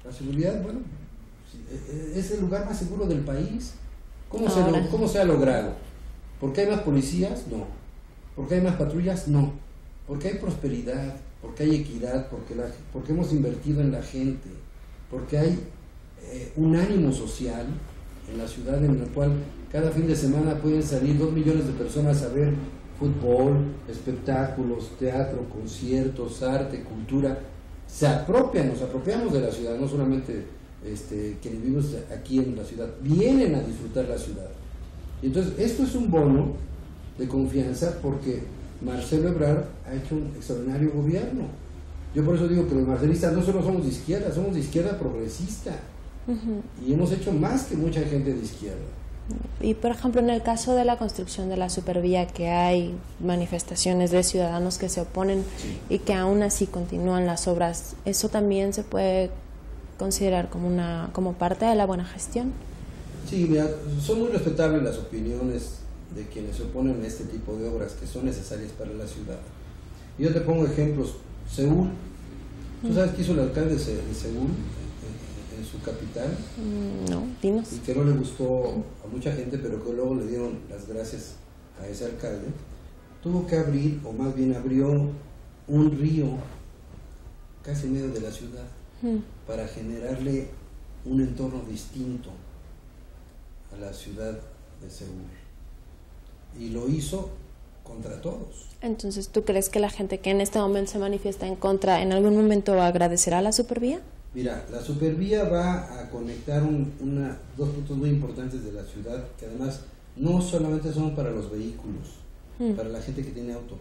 La seguridad, bueno, es el lugar más seguro del país. ¿Cómo se ha logrado? ¿Porque hay más policías? No. ¿Porque hay más patrullas? No. Porque hay prosperidad, porque hay equidad, porque hemos invertido en la gente, porque hay un ánimo social en la ciudad en la cual cada fin de semana pueden salir 2 millones de personas a ver fútbol, espectáculos, teatro, conciertos, arte, cultura. Nos apropiamos de la ciudad, no solamente quienes vivimos aquí en la ciudad, vienen a disfrutar la ciudad. Y entonces esto es un bono de confianza porque Marcelo Ebrard ha hecho un extraordinario gobierno. Yo por eso digo que los marcelistas no solo somos de izquierda progresista. Y hemos hecho más que mucha gente de izquierda. Y por ejemplo, en el caso de la construcción de la supervía, que hay manifestaciones de ciudadanos que se oponen, sí, y que aún así continúan las obras, ¿eso también se puede considerar como parte de la buena gestión? Sí, mira, son muy respetables las opiniones de quienes se oponen a este tipo de obras que son necesarias para la ciudad. Yo te pongo ejemplos. Seúl, ¿tú sabes qué hizo el alcalde de Seúl en su capital? No, dinos. Y que no le gustó a mucha gente, pero que luego le dieron las gracias a ese alcalde. Tuvo que abrir, o más bien abrió, un río casi en medio de la ciudad para generarle un entorno distinto a la ciudad de Seúl. Y lo hizo contra todos. Entonces, ¿tú crees que la gente que en este momento se manifiesta en contra, en algún momento agradecerá la supervía? Mira, la supervía va a conectar dos puntos muy importantes de la ciudad, que además no solamente son para los vehículos, para la gente que tiene auto.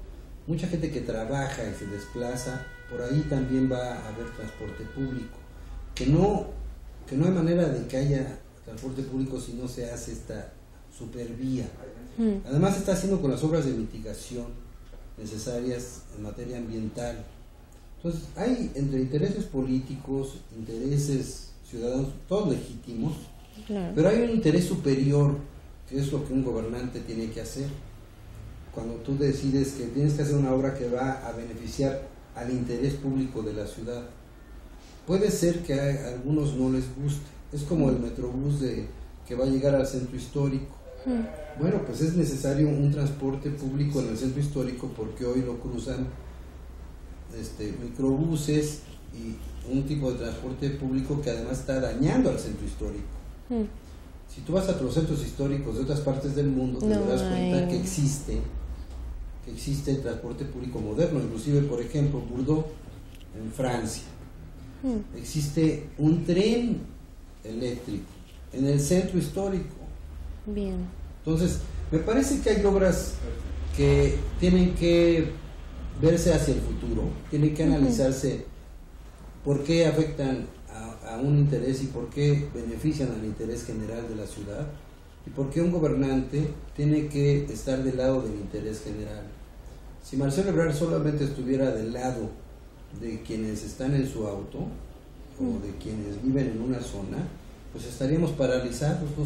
Mucha gente que trabaja y se desplaza, por ahí también va a haber transporte público. Que no hay manera de que haya transporte público si no se hace esta supervía. Además se está haciendo con las obras de mitigación necesarias en materia ambiental. Entonces hay entre intereses políticos, intereses ciudadanos, todos legítimos, claro, pero hay un interés superior, que es lo que un gobernante tiene que hacer. Cuando tú decides que tienes que hacer una obra que va a beneficiar al interés público de la ciudad, puede ser que a algunos no les guste. Es como el metrobús que va a llegar al centro histórico. Bueno, pues es necesario un transporte público en el centro histórico porque hoy lo cruzan microbuses y un tipo de transporte público que además está dañando al centro histórico. Si tú vas a los centros históricos de otras partes del mundo, te das cuenta que existe el transporte público moderno. Inclusive, por ejemplo, Bordeaux, en Francia, existe un tren eléctrico en el centro histórico. Bien. Entonces, me parece que hay obras que tienen que verse hacia el futuro, tienen que analizarse por qué afectan a un interés y por qué benefician al interés general de la ciudad y por qué un gobernante tiene que estar del lado del interés general. Si Marcelo Ebrard solamente estuviera del lado de quienes están en su auto o de quienes viven en una zona, pues estaríamos paralizados, no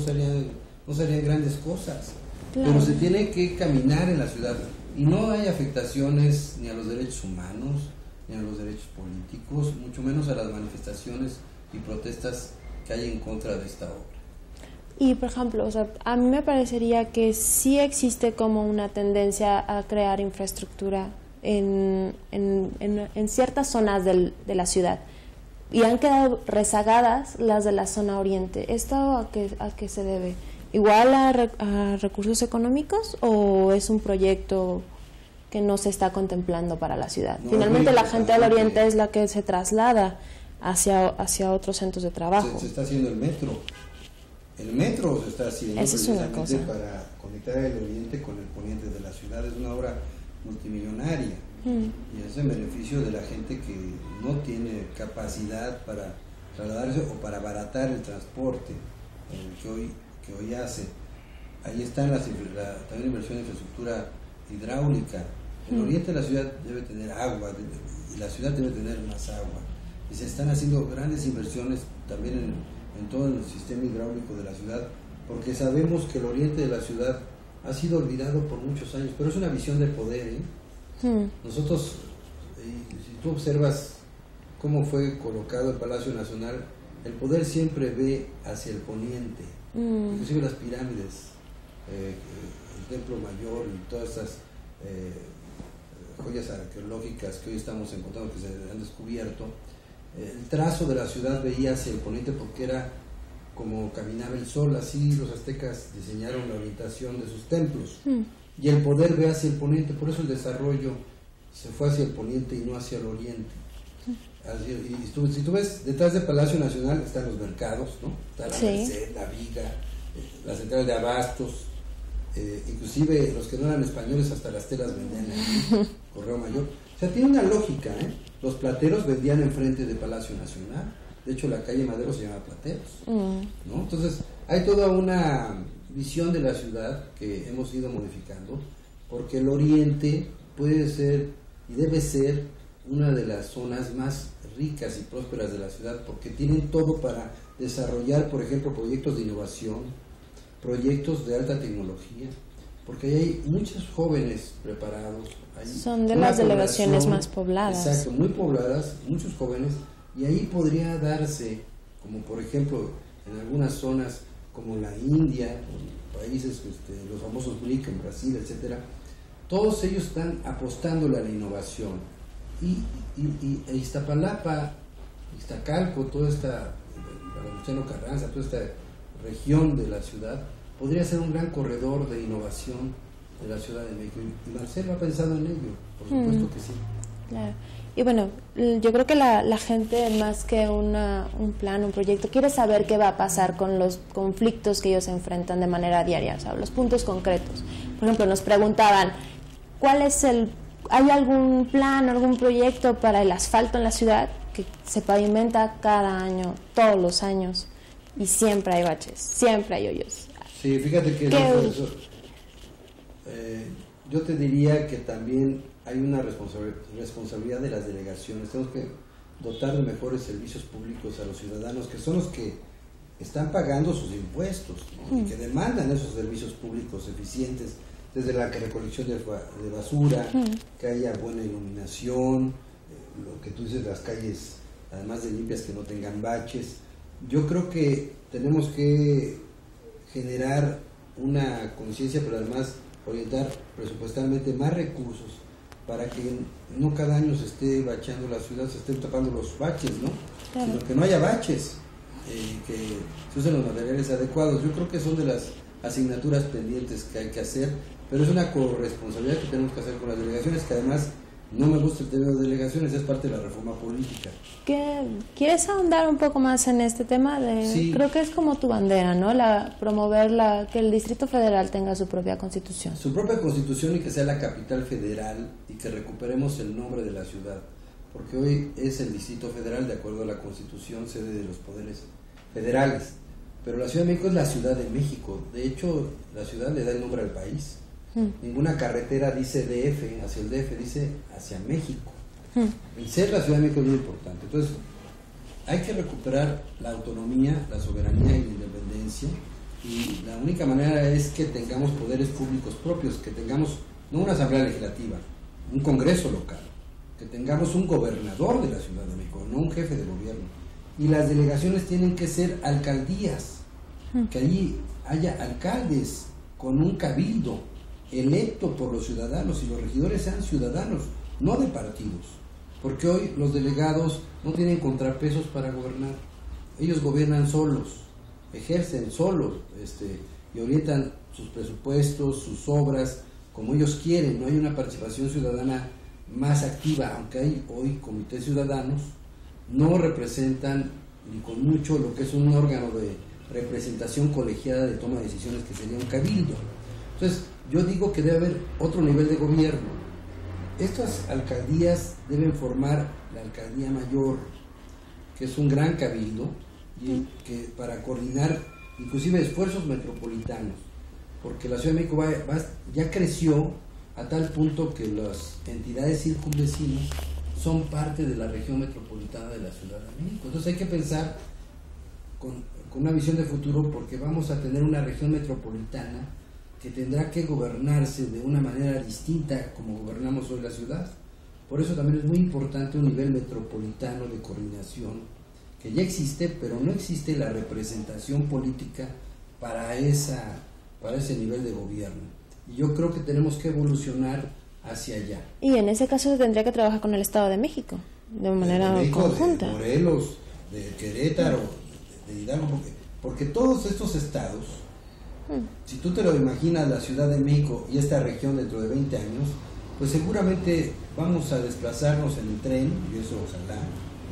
serían grandes cosas. Claro. Pero se tiene que caminar en la ciudad y no hay afectaciones ni a los derechos humanos ni a los derechos políticos, mucho menos a las manifestaciones y protestas que hay en contra de esta obra. Y por ejemplo, a mí me parecería que sí existe como una tendencia a crear infraestructura en ciertas zonas de la ciudad y han quedado rezagadas las de la zona oriente. ¿Esto a qué se debe? ¿Igual a recursos económicos o es un proyecto que no se está contemplando para la ciudad? No, finalmente la gente del oriente es la que se traslada hacia otros centros de trabajo. Se está haciendo el metro. El metro se está haciendo precisamente para conectar el oriente con el poniente de la ciudad. Es una obra multimillonaria y es en beneficio de la gente que no tiene capacidad para trasladarse o para abaratar el transporte que hoy hace. Ahí está también inversión en infraestructura hidráulica. El oriente de la ciudad debe tener agua y la ciudad debe tener más agua. Y se están haciendo grandes inversiones también en todo el sistema hidráulico de la ciudad, porque sabemos que el oriente de la ciudad ha sido olvidado por muchos años, pero es una visión de poder. Nosotros, si tú observas cómo fue colocado el Palacio Nacional, el poder siempre ve hacia el poniente, inclusive las pirámides, el Templo Mayor y todas estas joyas arqueológicas que hoy estamos encontrando, que se han descubierto. El trazo de la ciudad veía hacia el poniente porque era como caminaba el sol. Así los aztecas diseñaron la orientación de sus templos, y el poder ve hacia el poniente. Por eso el desarrollo se fue hacia el poniente y no hacia el oriente. Si tú ves, detrás del Palacio Nacional están los mercados, ¿no? Está la Merced, la Viga, la central de abastos, inclusive los que no eran españoles hasta las telas vendían ahí, Correo Mayor. O sea, tiene una lógica, ¿eh? Los plateros vendían enfrente del Palacio Nacional. De hecho, la calle Madero se llama Plateros, ¿no? Entonces, hay toda una visión de la ciudad que hemos ido modificando, porque el oriente puede ser y debe ser una de las zonas más ricas y prósperas de la ciudad, porque tienen todo para desarrollar, por ejemplo, proyectos de innovación, proyectos de alta tecnología, porque hay muchos jóvenes preparados. Son de las delegaciones más pobladas. Exacto, muy pobladas, muchos jóvenes, y ahí podría darse, como por ejemplo en algunas zonas como la India, países, los famosos BRIC en Brasil, etcétera, todos ellos están apostándole a la innovación. Y Iztapalapa, Iztacalco, toda esta, Venustiano Carranza, toda esta región de la ciudad, podría ser un gran corredor de innovación de la Ciudad de México. Y Marcelo ha pensado en ello, por supuesto que sí. Claro. Y bueno, yo creo que la gente, más que un plan, un proyecto, quiere saber qué va a pasar con los conflictos que ellos enfrentan de manera diaria, o sea, los puntos concretos. Por ejemplo, nos preguntaban, ¿hay algún plan, algún proyecto para el asfalto en la ciudad? Que se pavimenta cada año, todos los años, y siempre hay baches, siempre hay hoyos. Sí, fíjate que yo te diría que también hay una responsabilidad de las delegaciones. Tenemos que dotar de mejores servicios públicos a los ciudadanos, que son los que están pagando sus impuestos, ¿no? Y que demandan esos servicios públicos eficientes, desde la recolección de basura, que haya buena iluminación, lo que tú dices, las calles, además de limpias, que no tengan baches. Yo creo que tenemos que generar una conciencia, pero además orientar presupuestalmente más recursos para que no cada año se esté bacheando la ciudad, se estén tapando los baches, ¿no? Claro. Sino que no haya baches, que se usen los materiales adecuados. Yo creo que son de las asignaturas pendientes que hay que hacer, pero es una corresponsabilidad que tenemos que hacer con las delegaciones, que además no me gusta el tema de delegaciones, es parte de la reforma política. ¿Quieres ahondar un poco más en este tema? Sí. Creo que es como tu bandera, ¿no? Promover que el Distrito Federal tenga su propia constitución. Su propia constitución, y que sea la capital federal, y que recuperemos el nombre de la ciudad, porque hoy es el Distrito Federal, de acuerdo a la constitución, sede de los poderes federales, pero la Ciudad de México es la Ciudad de México. De hecho, la ciudad le da el nombre al país. Ninguna carretera dice DF, hacia el DF, dice hacia México. El ser la Ciudad de México es muy importante. Entonces, hay que recuperar la autonomía, la soberanía y la independencia, y la única manera es que tengamos poderes públicos propios, que tengamos no una asamblea legislativa, un congreso local, que tengamos un gobernador de la Ciudad de México, no un jefe de gobierno. Y las delegaciones tienen que ser alcaldías, que allí haya alcaldes con un cabildo electo por los ciudadanos, y los regidores sean ciudadanos, no de partidos, porque hoy los delegados no tienen contrapesos para gobernar. Ellos gobiernan solos, ejercen solos, y orientan sus presupuestos, sus obras como ellos quieren. No hay una participación ciudadana más activa, aunque hay hoy comités ciudadanos, no representan ni con mucho lo que es un órgano de representación colegiada de toma de decisiones, que sería un cabildo. Entonces, yo digo que debe haber otro nivel de gobierno. Estas alcaldías deben formar la alcaldía mayor, que es un gran cabildo, y que para coordinar inclusive esfuerzos metropolitanos, porque la Ciudad de México ya creció a tal punto que las entidades circunvecinas son parte de la región metropolitana de la Ciudad de México. Entonces hay que pensar con una visión de futuro, porque vamos a tener una región metropolitana que tendrá que gobernarse de una manera distinta como gobernamos hoy la ciudad. Por eso también es muy importante un nivel metropolitano de coordinación, que ya existe, pero no existe la representación política para ese nivel de gobierno. Y yo creo que tenemos que evolucionar hacia allá. Y en ese caso se tendría que trabajar con el Estado de México, de manera conjunta. De Morelos, de Querétaro, de Hidalgo, porque todos estos estados, si tú te lo imaginas, la Ciudad de México y esta región dentro de 20 años, pues seguramente vamos a desplazarnos en el tren, y eso ojalá,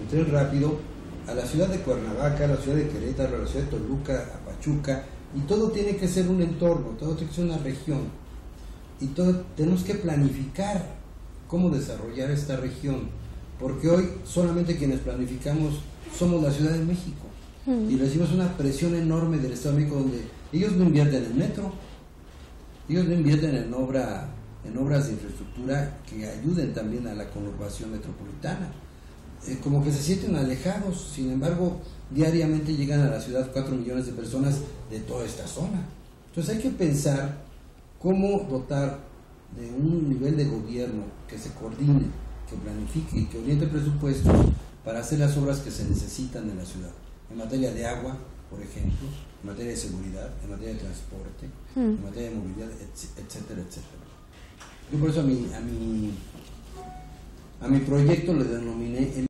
en tren rápido, a la ciudad de Cuernavaca, a la ciudad de Querétaro, a la ciudad de Toluca, a Pachuca, y todo tiene que ser un entorno, todo tiene que ser una región, y todo tenemos que planificar cómo desarrollar esta región, porque hoy solamente quienes planificamos somos la Ciudad de México, y recibimos una presión enorme del Estado de México, donde ellos no invierten en metro, ellos no invierten en obras de infraestructura que ayuden también a la conurbación metropolitana. Como que se sienten alejados, sin embargo, diariamente llegan a la ciudad 4 millones de personas de toda esta zona. Entonces hay que pensar cómo dotar de un nivel de gobierno que se coordine, que planifique y que oriente presupuestos para hacer las obras que se necesitan en la ciudad, en materia de agua, por ejemplo, en materia de seguridad, en materia de transporte, en materia de movilidad, etcétera, etcétera. Yo por eso a mi proyecto le denominé el